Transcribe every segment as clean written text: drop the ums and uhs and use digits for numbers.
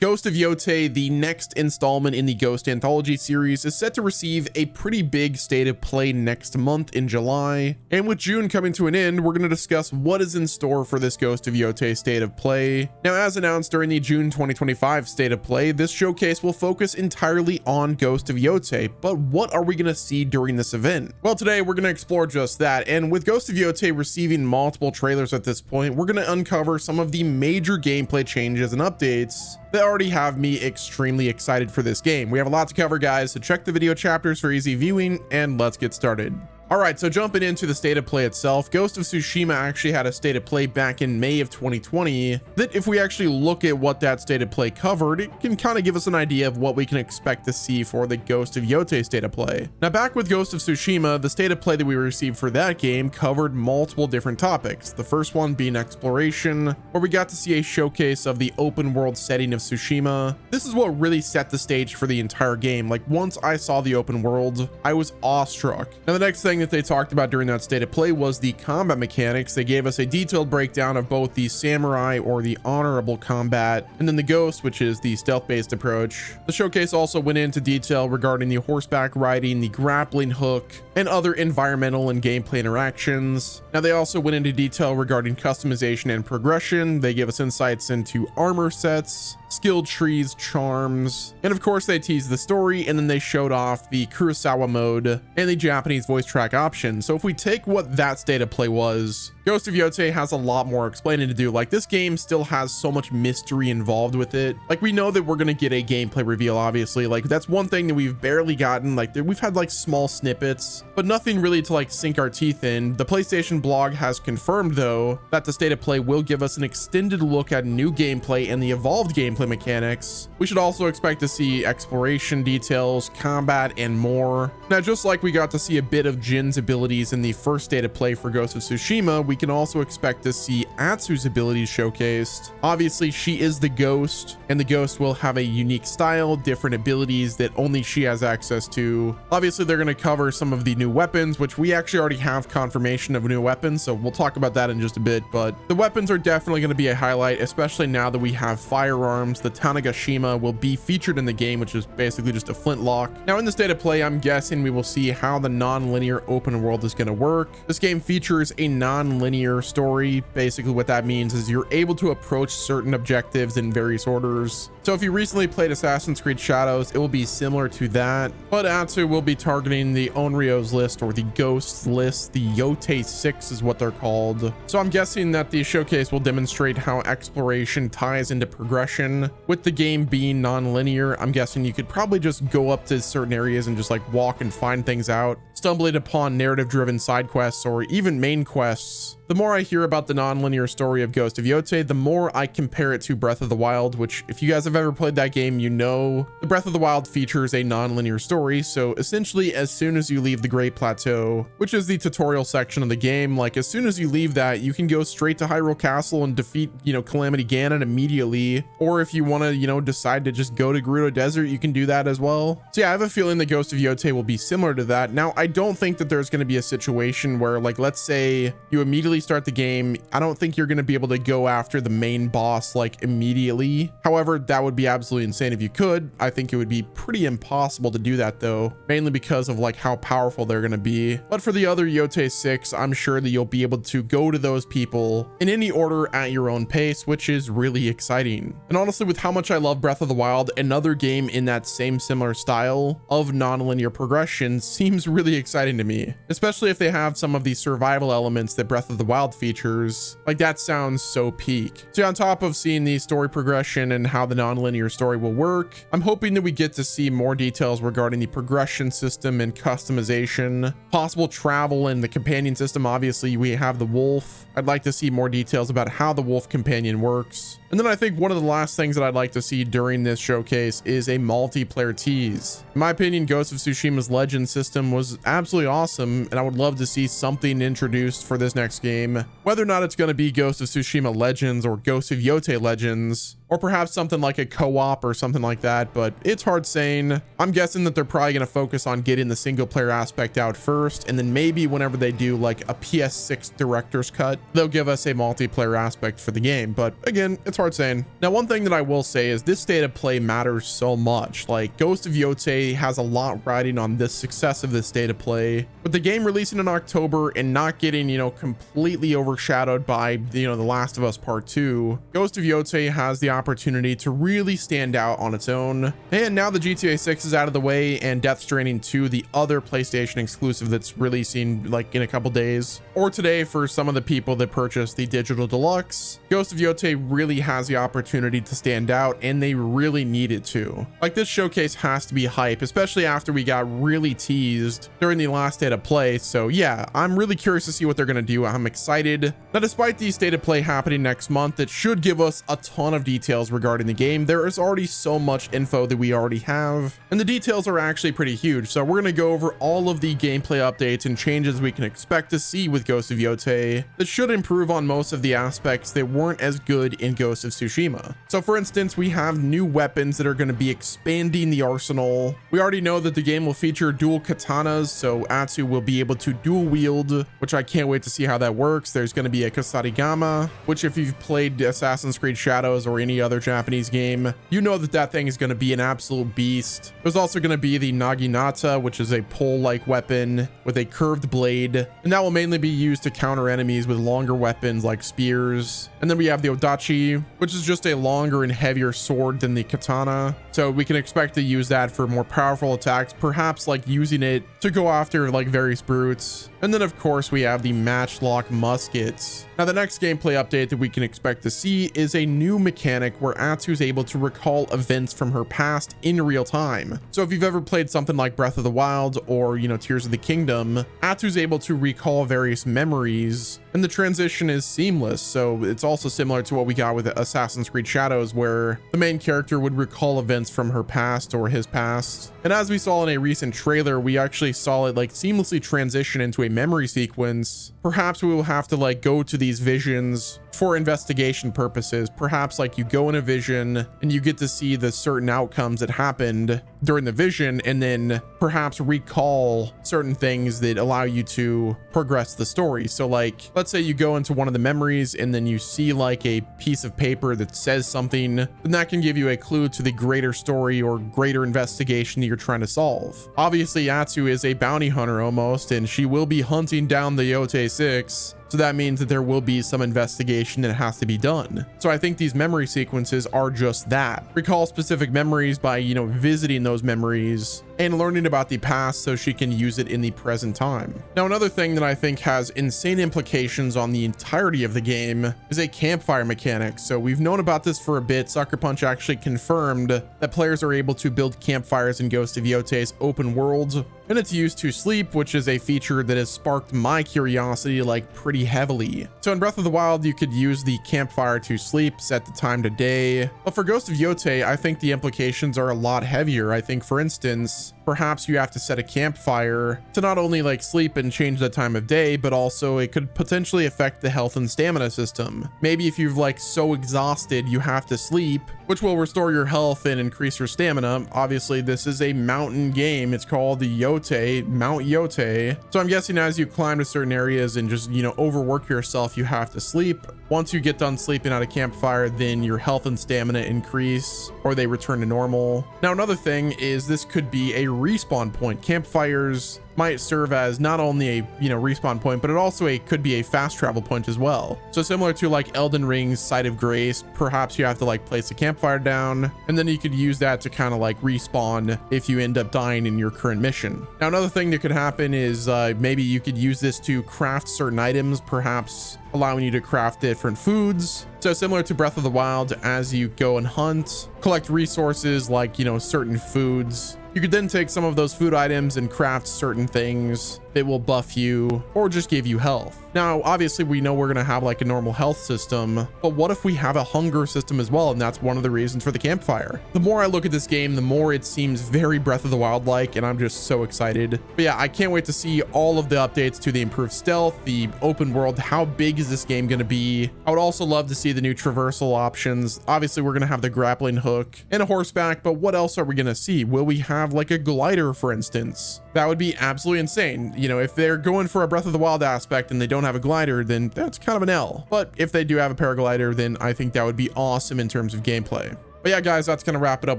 Ghost of Yotei, the next installment in the Ghost Anthology series, is set to receive a pretty big state of play next month in July. And with June coming to an end, we're going to discuss what is in store for this Ghost of Yotei state of play. Now, as announced during the June 2025 state of play, this showcase will focus entirely on Ghost of Yotei, but what are we going to see during this event? Well, today we're going to explore just that, and with Ghost of Yotei receiving multiple trailers at this point, we're going to uncover some of the major gameplay changes and updates that already have me extremely excited for this game. We have a lot to cover, guys, so check the video chapters for easy viewing, and let's get started. All right, so jumping into the state of play itself, Ghost of Tsushima actually had a state of play back in May of 2020 that if we actually look at what that state of play covered, it can kind of give us an idea of what we can expect to see for the Ghost of Yotei state of play. Now, back with Ghost of Tsushima, the state of play that we received for that game covered multiple different topics. The first one being exploration, where we got to see a showcase of the open world setting of Tsushima. This is what really set the stage for the entire game. Like, once I saw the open world, I was awestruck. Now, the next thing that they talked about during that state of play was the combat mechanics. They gave us a detailed breakdown of both the samurai or the honorable combat, and then the ghost, which is the stealth-based approach. The showcase also went into detail regarding the horseback riding, the grappling hook, and other environmental and gameplay interactions. Now, they also went into detail regarding customization and progression. They gave us insights into armor sets, skill trees, charms, and of course they teased the story, and then they showed off the Kurosawa mode and the Japanese voice track option. So if we take what that state of play was, Ghost of Yotei has a lot more explaining to do. Like, this game still has so much mystery involved with it. Like, we know that we're gonna get a gameplay reveal, obviously. Like, that's one thing that we've barely gotten. Like, we've had like small snippets, but nothing really to like sink our teeth in. The PlayStation blog has confirmed, though, that the state of play will give us an extended look at new gameplay and the evolved gameplay mechanics. We should also expect to see exploration details, combat, and more. Now, just like we got to see a bit of Jin's abilities in the first state of play for Ghost of Tsushima, we can also expect to see Atsu's abilities showcased. Obviously, she is the ghost, and the ghost will have a unique style, different abilities that only she has access to. Obviously, they're going to cover some of the new weapons, which we actually already have confirmation of new weapons, so we'll talk about that in just a bit, but the weapons are definitely going to be a highlight, especially now that we have firearms. The Tanegashima will be featured in the game, which is basically just a flintlock. Now, in the state of play, I'm guessing we will see how the non-linear open world is going to work. This game features a non-linear story. Basically, what that means is you're able to approach certain objectives in various orders. So if you recently played Assassin's Creed Shadows, it will be similar to that, but Atsu will be targeting the Onryo's list, or the Ghosts list. The Yotei 6 is what they're called. So I'm guessing that the showcase will demonstrate how exploration ties into progression. With the game being non-linear, I'm guessing you could probably just go up to certain areas and just like walk and find things out, stumbling upon narrative-driven side quests or even main quests. The more I hear about the non-linear story of Ghost of Yotei, the more I compare it to Breath of the Wild, which, if you guys have ever played that game, you know the Breath of the Wild features a non-linear story. So essentially, as soon as you leave the Great Plateau, which is the tutorial section of the game, like as soon as you leave that, you can go straight to Hyrule Castle and defeat, Calamity Ganon immediately. Or if you want to, decide to just go to Gerudo Desert, you can do that as well. So yeah, I have a feeling that Ghost of Yotei will be similar to that. Now, I don't think that there's going to be a situation where, like, let's say you immediately start the game, I don't think you're going to be able to go after the main boss like immediately. However, that would be absolutely insane if you could. I think it would be pretty impossible to do that, though, mainly because of like how powerful they're going to be. But for the other Yotei 6, I'm sure that you'll be able to go to those people in any order at your own pace, which is really exciting. And honestly, with how much I love Breath of the Wild, another game in that same similar style of non-linear progression seems really exciting to me, especially if they have some of the survival elements that Breath of the Wild features. Like, that sounds so peak. So on top of seeing the story progression and how the non-linear story will work, I'm hoping that we get to see more details regarding the progression system and customization, possible travel, and the companion system. Obviously, we have the wolf. I'd like to see more details about how the wolf companion works. And then I think one of the last things that I'd like to see during this showcase is a multiplayer tease. In my opinion, Ghost of Tsushima's Legend system was absolutely awesome, and I would love to see something introduced for this next game. Whether or not it's going to be Ghost of Tsushima Legends or Ghost of Yotei Legends, or perhaps something like a co-op or something like that, but it's hard saying. I'm guessing that they're probably going to focus on getting the single player aspect out first, and then maybe whenever they do like a PS6 director's cut, they'll give us a multiplayer aspect for the game. But again, it's hard saying. Now, one thing that I will say is this state of play matters so much. Like, Ghost of Yotei has a lot riding on this success of this state of play. With the game releasing in October and not getting, you know, completely overshadowed by, you know, The Last of Us Part 2, Ghost of Yotei has the opportunity to really stand out on its own. And now the GTA 6 is out of the way, and Death Stranding 2, the other PlayStation exclusive that's releasing like in a couple days, or today for some of the people that purchased the digital deluxe, Ghost of Yotei really has the opportunity to stand out, and they really need it to. Like, this showcase has to be hype, especially after we got really teased during the last state of play. So yeah, I'm really curious to see what they're going to do. I'm excited. Now, despite the state of play happening next month, it should give us a ton of details regarding the game. There is already so much info that we already have, and the details are actually pretty huge. So we're going to go over all of the gameplay updates and changes we can expect to see with Ghost of Yotei that should improve on most of the aspects that weren't as good in Ghost of Tsushima. So for instance, we have new weapons that are going to be expanding the arsenal. We already know that the game will feature dual katanas, so Atsu will be able to dual wield, which I can't wait to see how that works. There's going to be a Kusarigama, which if you've played Assassin's Creed Shadows or any other Japanese game, you know that that thing is going to be an absolute beast. There's also going to be the Naginata, which is a pole-like weapon with a curved blade, and that will mainly be used to counter enemies with longer weapons like spears. And then we have the Odachi, which is just a longer and heavier sword than the katana, so we can expect to use that for more powerful attacks, perhaps like using it to go after like various brutes. And then of course we have the matchlock muskets. Now, the next gameplay update that we can expect to see is a new mechanic where Atsu is able to recall events from her past in real time. So if you've ever played something like Breath of the Wild or, you know, Tears of the Kingdom, Atsu's able to recall various memories, and the transition is seamless. So it's also similar to what we got with Assassin's Creed Shadows, where the main character would recall events from her past or his past. And as we saw in a recent trailer, we actually saw it like seamlessly transition into a memory sequence. Perhaps we will have to like go to these visions for investigation purposes. Perhaps like you go in a vision and you get to see the certain outcomes that happened during the vision, and then perhaps recall certain things that allow you to progress the story. So like, let's say you go into one of the memories and then you see like a piece of paper that says something, then that can give you a clue to the greater story or greater investigation that you're trying to solve. Obviously, Atsu is a bounty hunter almost, and she will be hunting down the Yotei 6. So that means that there will be some investigation that has to be done. So I think these memory sequences are just that. Recall specific memories by, you know, visiting those memories and learning about the past so she can use it in the present time. Now, another thing that I think has insane implications on the entirety of the game is a campfire mechanic. So we've known about this for a bit. Sucker Punch actually confirmed that players are able to build campfires in Ghost of Yotei's open world, and it's used to sleep, which is a feature that has sparked my curiosity like pretty heavily. So in Breath of the Wild, you could use the campfire to sleep, set the time to day. But for Ghost of Yotei, I think the implications are a lot heavier. I think, for instance, perhaps you have to set a campfire to not only like sleep and change the time of day, but also it could potentially affect the health and stamina system. Maybe if you've like so exhausted you have to sleep, which will restore your health and increase your stamina. Obviously, this is a mountain game. It's called the Yotei, Mount Yotei. So I'm guessing as you climb to certain areas and just, you know, overwork yourself, you have to sleep. Once you get done sleeping at a campfire, then your health and stamina increase, or they return to normal. Now, another thing is this could be a respawn point. Campfires might serve as not only a, you know, respawn point, but it also could be a fast travel point as well. So similar to like Elden Ring's Site of Grace, perhaps you have to like place a campfire down, and then you could use that to kind of like respawn if you end up dying in your current mission. Now, another thing that could happen is maybe you could use this to craft certain items, perhaps allowing you to craft different foods. So similar to Breath of the Wild, as you go and hunt, collect resources like, you know, certain foods, you could then take some of those food items and craft certain different things that will buff you or just give you health. Now, obviously we know we're going to have like a normal health system, but what if we have a hunger system as well? And that's one of the reasons for the campfire. The more I look at this game, the more it seems very Breath of the Wild like, and I'm just so excited. But yeah, I can't wait to see all of the updates to the improved stealth, the open world. How big is this game going to be? I would also love to see the new traversal options. Obviously we're going to have the grappling hook and a horseback, but what else are we going to see? Will we have like a glider, for instance? That would be absolutely insane. You know, if they're going for a Breath of the Wild aspect and they don't have a glider, then that's kind of an L. But if they do have a paraglider, then I think that would be awesome in terms of gameplay. But yeah, guys, that's going to wrap it up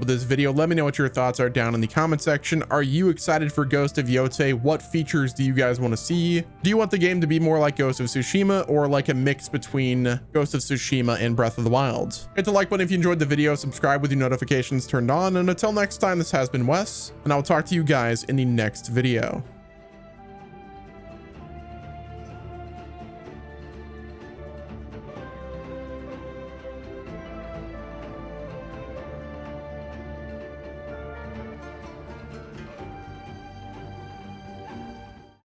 with this video. Let me know what your thoughts are down in the comment section. Are you excited for Ghost of Yotei? What features do you guys want to see? Do you want the game to be more like Ghost of Tsushima or like a mix between Ghost of Tsushima and Breath of the Wild? Hit the like button if you enjoyed the video, subscribe with your notifications turned on, and until next time, this has been Wes, and I'll talk to you guys in the next video.